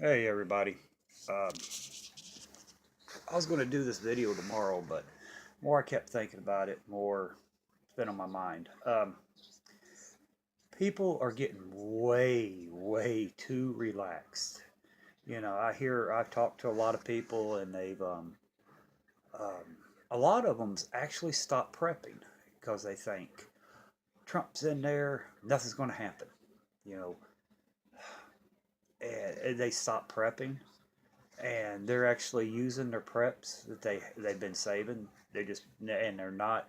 Hey everybody. Um, I was going to do this video tomorrow, but more I kept thinking about it, more it's been on my mind. People are getting way too relaxed. I've talked to a lot of people, and um, a lot of them's actually stopped prepping because they think Trump's in there, nothing's going to happen. You know, and they stop prepping and they're actually using their preps that they've been saving. They're not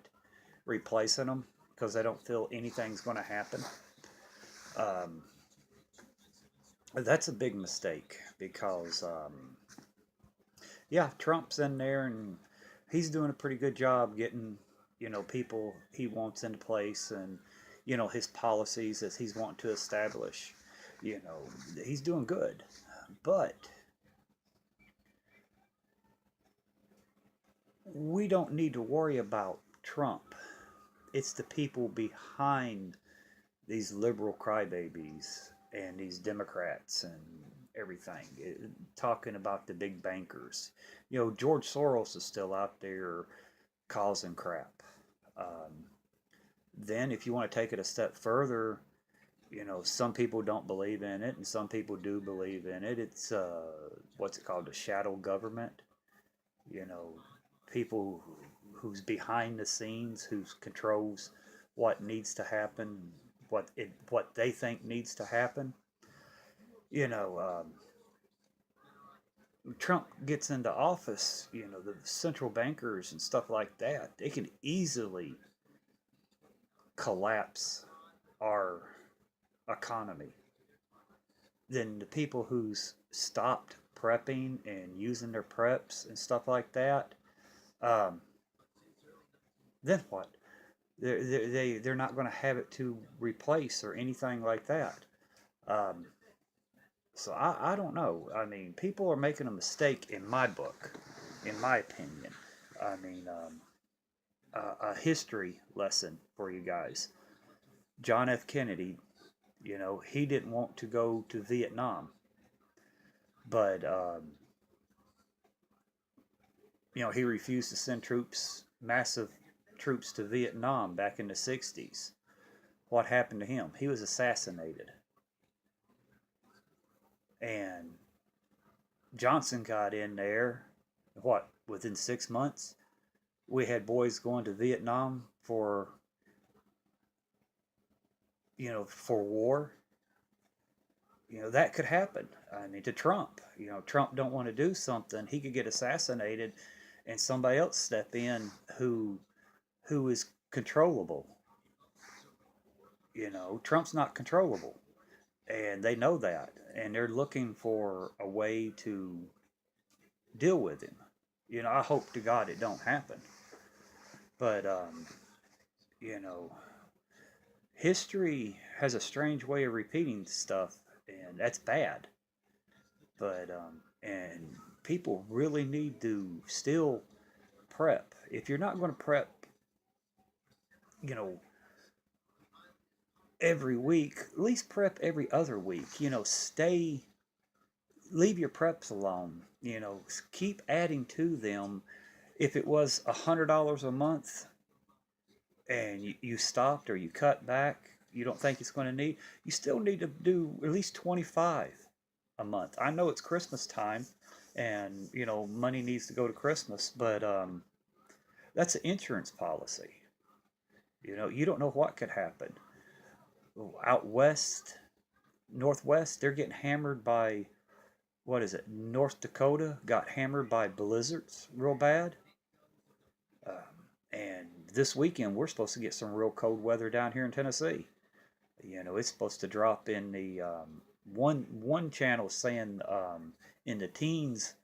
replacing them because they don't feel anything's going to happen. Um, that's a big mistake because yeah, Trump's in there and he's doing a pretty good job getting people he wants into place and his policies that he's wanting to establish. You know, he's doing good, but we don't need to worry about Trump. It's the people behind these liberal crybabies and these Democrats and everything, talking about the big bankers. George Soros is still out there causing crap. Um, then, if you want to take it a step further, some people don't believe in it and some people do believe in it. It's what's it called? The shadow government. You know, people who's behind the scenes, who controls what needs to happen, what they think needs to happen. You know, Trump gets into office. The central bankers and stuff like that. They can easily collapse our economy. Then the people who's stopped prepping and using their preps and stuff like that, um, then what? They're not going to have it to replace or anything like that. Um, so I don't know. I mean, people are making a mistake in my book, in my opinion. I mean, a history lesson for you guys. John F. Kennedy, he didn't want to go to Vietnam, but he refused to send massive troops to Vietnam back in the 60s. What happened to him? He was assassinated. And Johnson got in there, within 6 months? We had boys going to Vietnam for war. That could happen. I mean, to Trump. Trump don't want to do something. He could get assassinated and somebody else step in who is controllable. Trump's not controllable. And they know that. And they're looking for a way to deal with him. I hope to God it don't happen. But you know, history has a strange way of repeating stuff, and that's bad. But and people really need to still prep. If you're not going to prep, you know, every week, at least prep every other week. Leave your preps alone. Keep adding to them. If it was $100 a month and you stopped or you cut back, you don't think it's going to need, you still need to do at least 25 a month. I know it's Christmas time and money needs to go to Christmas, but that's an insurance policy. You don't know what could happen. Out west, northwest, they're getting hammered by, what is it? North Dakota got hammered by blizzards real bad. And this weekend, we're supposed to get some real cold weather down here in Tennessee. It's supposed to drop in the one channel saying in the teens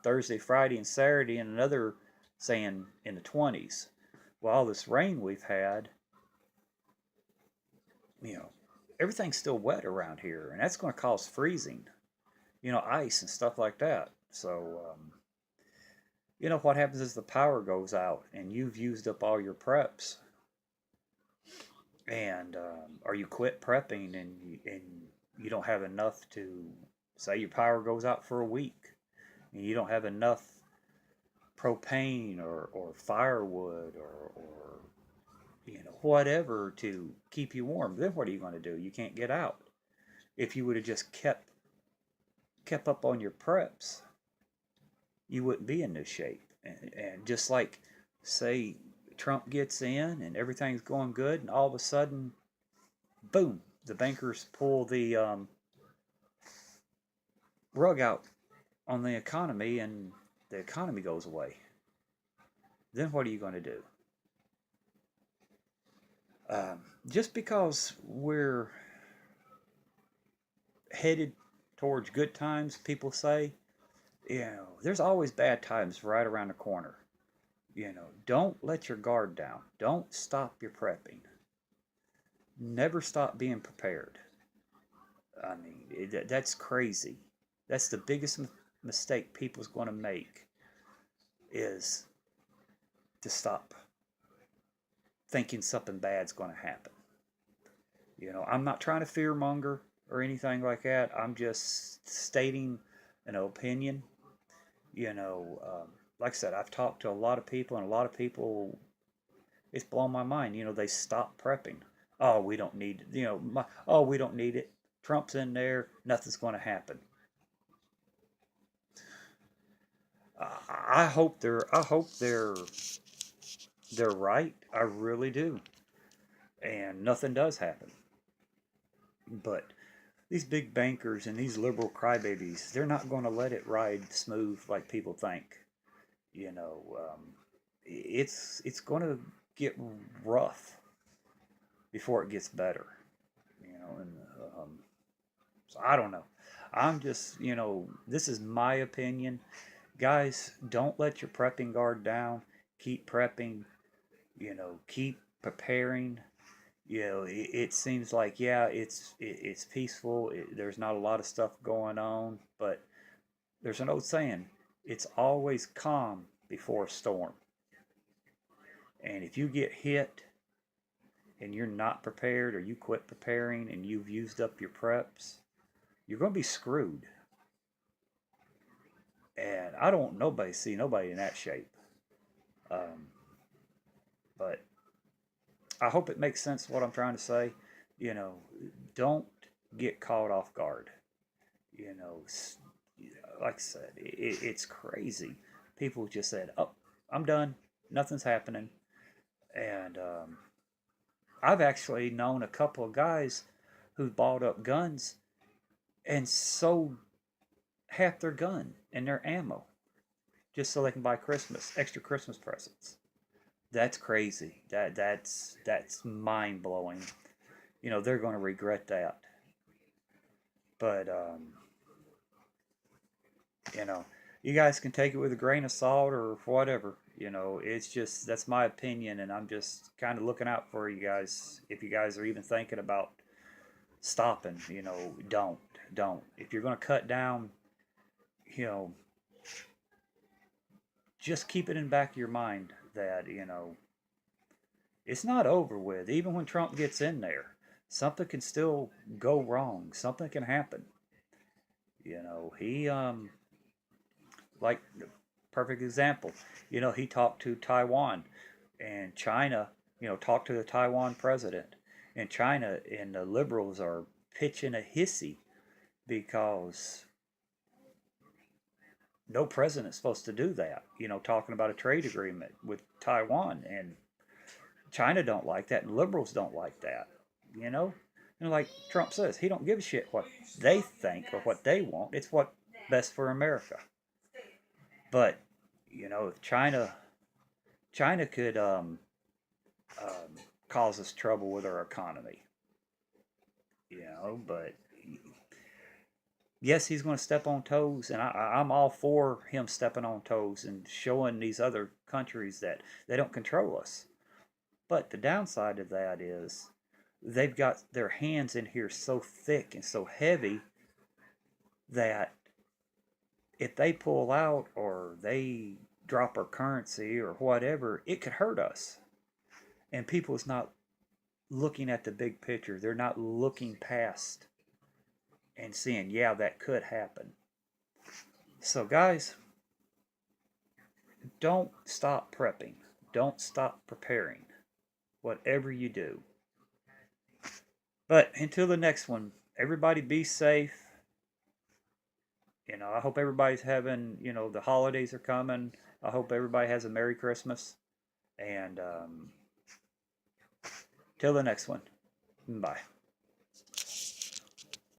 Thursday, Friday, and Saturday, and another saying in the 20s. Well, all this rain we've had, you know, everything's still wet around here, and that's going to cause freezing, ice and stuff like that. So, what happens is the power goes out and you've used up all your preps, and or you quit prepping and you don't have enough to Say your power goes out for a week and you don't have enough propane or firewood or whatever to keep you warm. Then what are you going to do? You can't get out. If you would have just kept up on your preps, you wouldn't be in this shape. And just like, say, Trump gets in and everything's going good, and all of a sudden, boom, the bankers pull the rug out on the economy, and the economy goes away. Then what are you going to do? Um, just because we're headed towards good times, people say, there's always bad times right around the corner. Don't let your guard down. Don't stop your prepping. Never stop being prepared. I mean, that's crazy. That's the biggest mistake people's going to make, is to stop thinking something bad's going to happen. I'm not trying to fearmonger or anything like that. I'm just stating an opinion. Like I said, I've talked to a lot of people, and a lot of people, it's blown my mind. They stop prepping. Oh, we don't need, oh, we don't need it. Trump's in there. Nothing's going to happen. I hope they're right. I really do. And nothing does happen. But these big bankers and these liberal crybabies, they're not going to let it ride smooth like people think. It's going to get rough before it gets better. And so I don't know. I'm just, this is my opinion. Guys, don't let your prepping guard down. Keep prepping. Keep preparing. It seems like, yeah, it's peaceful. There's not a lot of stuff going on, but there's an old saying: it's always calm before a storm. And if you get hit and you're not prepared, or you quit preparing and you've used up your preps, you're going to be screwed. And I don't want nobody see nobody in that shape. Um, but I hope it makes sense what I'm trying to say. You know, don't get caught off guard. You know, like I said, it's crazy. People just said, "Oh, I'm done. Nothing's happening." And I've actually known a couple of guys who bought up guns and sold half their gun and their ammo just so they can buy extra Christmas presents. That's crazy. That's mind blowing. They're going to regret that. But you know, you guys can take it with a grain of salt or whatever. It's just, that's my opinion, and I'm just kind of looking out for you guys. If you guys are even thinking about stopping, don't. If you're going to cut down, you know, just keep it in the back of your mind that it's not over with. Even when Trump gets in there, something can still go wrong. Something can happen. He like, perfect example. He talked to Taiwan, and China, talked to the Taiwan president. And China and the liberals are pitching a hissy because no president's supposed to do that. Talking about a trade agreement with Taiwan, and China don't like that, and liberals don't like that. You know, like Trump says, he don't give a shit what they think or what they want. It's what best for America. But if China could um, cause us trouble with our economy. But yes, he's going to step on toes, and I'm all for him stepping on toes and showing these other countries that they don't control us. But the downside of that is they've got their hands in here so thick and so heavy that if they pull out or they drop our currency or whatever, it could hurt us. And people's not looking at the big picture. They're not looking past and seeing, yeah, that could happen. So, guys, don't stop prepping. Don't stop preparing. Whatever you do. But until the next one, everybody be safe. I hope everybody's having, the holidays are coming. I hope everybody has a Merry Christmas. And till the next one, bye.